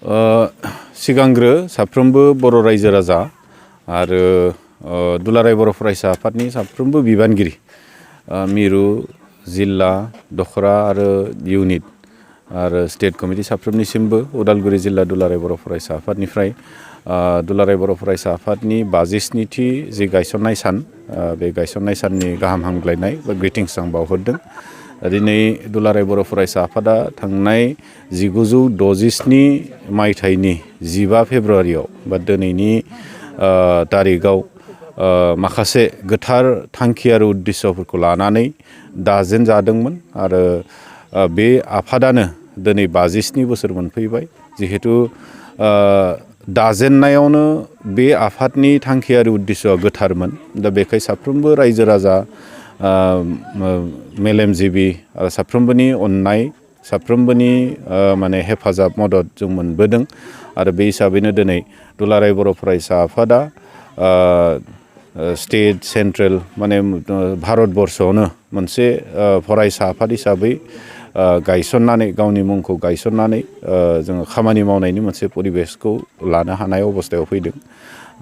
सिगांग्रो साफ्रोमबो बर' रायजो राजा आरो दुलाराय बर' फरायसा आफादनि साफ्रोमबो बिबानगिरि मिरु जिल्ला दखरा आरो इउनिट आरो स्टेट कमिटि साफ्रोमनिसिमबो उदालगुरि जिल्ला दुलाराय बर' फरायसा आफादनिफ्राय दुलाराय बर' फरायसा आफादनि 57थि जि गायसननाय सान बे गायसननाय साननि गाहाम हामग्लायनाय बा ग्रिटिंस आं बावहरदों। दिनै दुलाराय बर' फरायसा आफादा थांनाय 1967 मायथाइनि 15 फेब्रुवारियाव बा दिनैनि तारिखआव माखासे गोथार थांखि आरो उद्देश्यफोरखौ लानानै दाजेन जादोंमोन आरो बे आफादानो दिनै 57 बोसोर मोनफैबाय। जिहेतु दाजेननायावनो बे आफादनि थांखि आरो उद्देश्यआ गोथारमोन। दा बेखाय साफ्रोमबो रायजो राजा मेलेमजिबि आरो साफ्रोमबोनि अननाय साफ्रोमबोनि माने हेफाजाब मदद जों मोनबोदों आरो बे हिसाबैनो दिनै दुलाराय बर' फरायसा आफादा स्टेट सेन्ट्रेल माने भारतबर्षआवनो मोनसे फरायसा आफाद हिसाबै गायसननानै गावनि मुंखौ गायसननानै जोङो खामानि मावनायनि मोनसे परिबेसखौ लानो हानाय अबस्थायाव फैदों।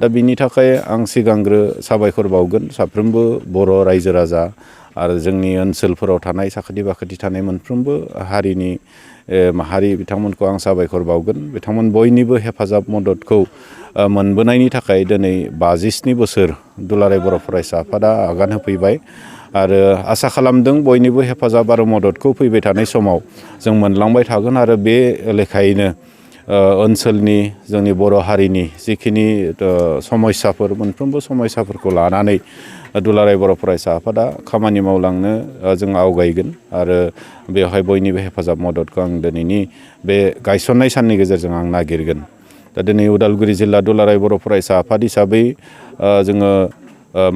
दा बिनि थाखाय आं सिगांग्रो साबायखर बावगोन साफ्रोमबो बर' रायजो राजा आरो जोंनि ओनसोलफोराव थानाय साखाथि बाखाथि थानाय मोनफ्रोमबो हारिनि माहारि बिथांमोनखौ आं साबायखर बावगोन। बिथांमोन बयनिबो हेफाजाब मददखौ मोनबोनायनि थाखाय दिनै 57 बोसोर दुलाराय बर' फरायसा आफादा आगान होफैबाय आरो आसा खालामदों बयनिबो हेफाजाब आरो मददखौ फैबाय थानाय समाव जों मोनलांबाय थागोन आरो बे लेखायैनो ओनसोलनि जोंनि बर' हारिनि जिखिनि समस्याफोर मोनफ्रोमबो समस्याफोरखौ लानानै दुलाराय बर' फरायसा आफादा खामानि मावलांनो जों आवगायगोन आरो बेवहाय बयनिबो हेफाजाब मददखौ आं दिनैनि बे गायसननाय साननि गेजेरजों आं नागिरगोन। दा दिनै उदालगुरि जिल्ला दुलाराय बर' फरायसा आफाद हिसाबै जोङो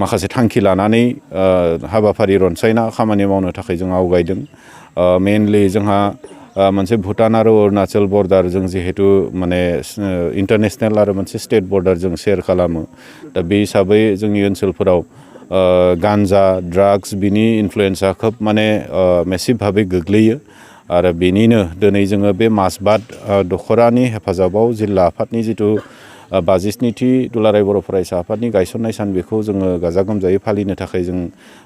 माखासे थांखि लानानै हाबाफारि रनसायना खामानि मावनो थाखाय जों आवगायदों। मेनलि जोंहा मोनसे भुटान आरो अरुणाचल बर्डार जों जिहेतु माने इन्टारनेशनेल आरो मोनसे स्टेट बर्डार जों शेयार खालामो। दा बे हिसाबै जोंनि ओनसोलफोराव गान्जा ड्राग्स बिनि इनफ्लुयेन्सा खोब माने मेसिभ भाबै गोग्लैयो आरो बेनिनो दिनै जोङो बे मासबाद दखरानि हेफाजाबाव जिल्ला आफादनि जिथु 57थि दुलाराय बर' फरायसा आफादनि गायसननाय सान बेखौ जोङो गाजा गोमजायै फालिनो थाखाय जों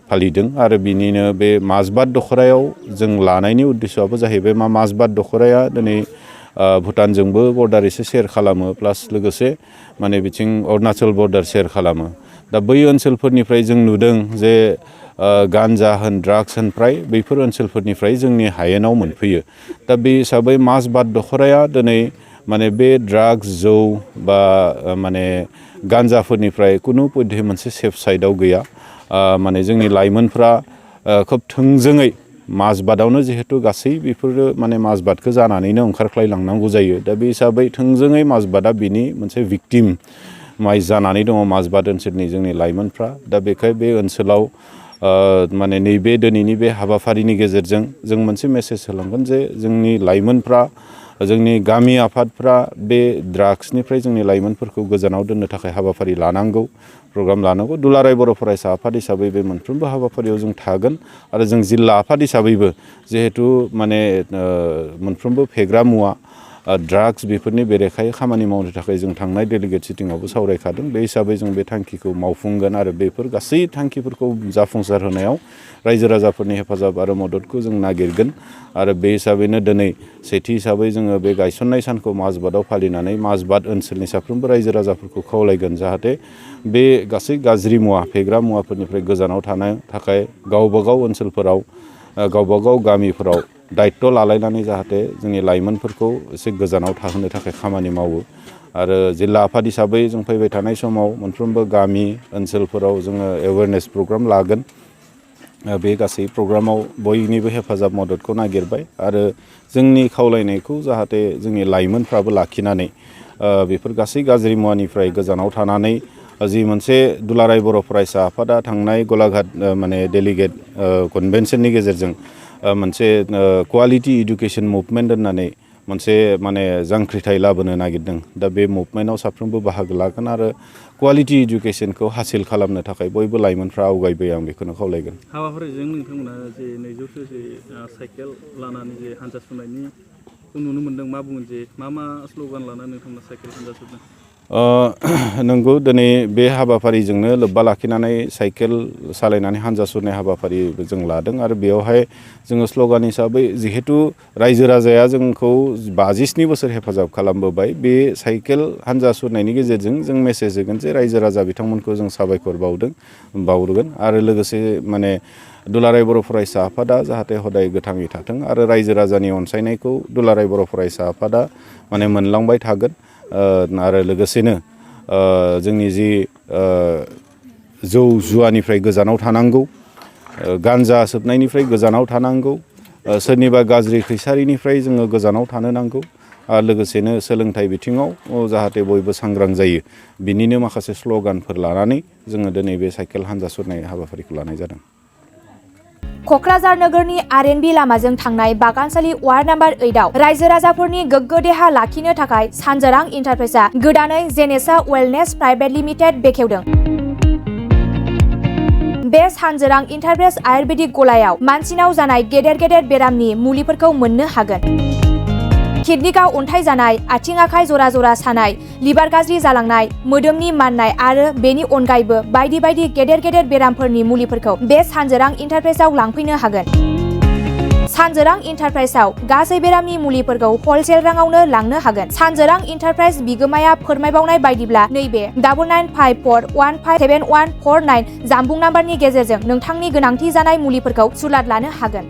फालिदों आरो बिनिनो बे मासबाद दखरायाव जों लानायनि उद्देश्यआबो जाहैबाय मासबाद दखराया दिनै भुटानजोंबो बर्डार एसे शेयार खालामो प्लास लोगोसे माने बिथिं अरुणाचल बर्डार शेयार खालामो। दा बै ओनसोलफोरनिफ्राय जों नुदों जे गान्जा होन ड्राग्स होन फ्राय बैफोर ओनसोलफोरनिफ्राय जोंनि हायेनाव मोनफैयो। दा बे हिसाबै मासबाद दखराया दिनै माने बे ड्राग्स जौ बा माने गान्जाफोरनिफ्राय खुनु पद्धति मोनसे सेफ साइडआव गैया। माने जोंनि लाइमोनफ्रा खोब थोंजोङै मासबादावनो जिहेतु गासै बेफोरो माने मासबादखौ जानानैनो ओंखारख्लायलांनांगौ जायो। दा बे हिसाबै थोंजोङै मासबादा बिनि मोनसे भिक्टिम माइ जानानै दङ मासबाद ओनसोलनि जोंनि लाइमोनफ्रा। दा बेखाय बे ओनसोलाव माने नैबे दिनैनि बे हाबाफारिनि गेजेरजों जों मोनसे मेसेज होलांगोन जे जोंनि लाइमोनफ्रा जोंनि गामि आफादफ्रा बे ड्राग्सनिफ्राय जोंनि लाइमोनफोरखौ गोजानाव दोननो थाखाय हाबाफारि लानांगौ प्रग्राम लानांगौ। दुलाराय बर' फरायसा आफाद हिसाबै बे मोनफ्रोमबो हाबाफारियाव जों थागोन आरो जों जिल्ला आफाद हिसाबैबो जिहेतु माने मोनफ्रोमबो फेग्रा मुवा ड्राग्स बेफोरनि बेरेखायै खामानि मावनो थाखाय जों थांनाय डेलिगेट सिटिंआवबो सावरायखादों। बे हिसाबै जों बे थांखिखौ मावफुंगोन आरो बेफोर गासै थांखिफोरखौ जाफुंसार होनायाव रायजो राजाफोरनि हेफाजाब आरो मददखौ जों नागिरगोन आरो बे हिसाबैनो दिनै सेथि हिसाबै जोङो बे गायसननाय सानखौ मासबादाव फालिनानै मासबाद ओनसोलनि साफ्रोमबो रायजो राजाफोरखौ खावलायगोन जाहाथे बे गासै गाज्रि मुवा फेग्रा मुवाफोरनिफ्राय गोजानाव थानो थाखाय गावबागाव ओनसोलफोराव गावबागाव गामिफोराव दायित्व लालायनानै जाहाथे जोंनि लाइमोनफोरखौ एसे गोजानाव थाहोनो थाखाय खामानि मावो आरो जिल्ला आफाद हिसाबै जों फैबाय थानाय समाव मोनफ्रोमबो गामि ओनसोलफोराव जोङो एवेयारनेस प्रग्राम लागोन। बे गासै प्रग्रामाव बयनिबो हेफाजाब मददखौ नागिरबाय आरो जोंनि खावलायनायखौ जाहाथे जोंनि लाइमोनफ्राबो लाखिनानै बेफोर गासै गाज्रि मुवानिफ्राय गोजानाव थानानै जि मोनसे दुलाराय बर' फरायसा आफादा थांनाय गलाघाट माने डेलिगेट कनभेनसननि गेजेरजों मोनसे क्वालिटि इडुकेसन मुभमेन्ट होननानै मोनसे माने जांख्रिथाय लाबोनो नागिरदों। दा बे मुभमेन्टआव साफ्रोमबो बाहागो लागोन आरो क्वालिटि इडुकेसनखौ हासिल खालामनो थाखाय बयबो लाइमोनफ्रा आवगायबोयो आं बेखौनो खावलायगोन। हाबाफारिजों नोंथांमोना जे 200 जे साइकेल लानानै जे हान्जा सुनायनि खौ नुनो मोनदों मा बुङो जे मा स्ल'गान लानानै नोंथांमोना साइकेल हान्जा सुरदों? नंगौ दिनै बे हाबाफारिजोंनो लोब्बा लाखिनानै साइकेल सालायनानै हान्जा सुरनाय हाबाफारि जों लादों आरो बेयावहाय जोङो स्ल'गान हिसाबै जिहेतु रायजो राजाया जोंखौ 57 बोसोर हेफाजाब खालामबोबाय बे साइकेल हान्जा सुरनायनि गेजेरजों जों मेसेज होगोन जे रायजो राजा बिथांमोनखौ जों साबायखर बावगोन आरो लोगोसे माने दुलाराय बर' फरायसा आफादा जाहाथे हदाय गोथाङै थाथों आरो रायजो राजानि अनसायनायखौ दुलाराय बर' फरायसा आफादा माने मोनलांबाय थागोन आरो लोगोसेनो जोंनि जि जौ जुवानिफ्राय गोजानाव थानांगौ, गान्जा सोबनायनिफ्राय गोजानाव थानांगौ, सोरनिबा गाज्रि खैसारिनिफ्राय जोङो गोजानाव थानो नांगौ आरो लोगोसेनो सोलोंथाइ बिथिङाव जाहाथे बयबो सांग्रां जायो बिनिनो माखासे स्ल'गानफोर लानानै जोङो दिनै बे साइकेल हान्जा सुरनाय हाबाफारिखौ लानाय जादों। क'क्राझार नोगोरनि आर.एन.बि लामाजों थांनाय बागानसालि वार्ड नाम्बार 8आव रायजो राजाफोरनि गोग्गो देहा लाखिनो थाखाय सानजोरां इन्टारप्राइजआ गोदानै जेनेसा वेलनेस प्राइभेट लिमिटेड बेखेवदों। बे सानजोरां इन्टारप्राइज आयुर्वेदिक गलायाव मानसिनाव जानाय गेदेर बेरामनि मुलिफोरखौ मोननो हागोन। किडनिकआव अन्थाइ जानाय, आथिं आखाइ जरा जरा सानाय, लिभार गाज्रि जालांनाय, मोदोमनि माननाय आरो बेनि अनगायैबो बायदि गेदेर बेरामफोरनि मुलिफोरखौ बे सानजोरां इन्टारप्राइजआव लांफैनो हागोन। सानजोरां इन्टारप्राइजआव गासै बेरामनि मुलिफोरखौ हलसेल राङावनो लांनो हागोन। सानजोरां इन्टारप्राइज बिगोमाया फोरमायबावनाय बायदिब्ला नैबे 9954157149 जानबुं नाम्बारनि गेजेरजों नोंथांनि गोनांथि जानाय मुलिफोरखौ सुलाद लानो हागोन।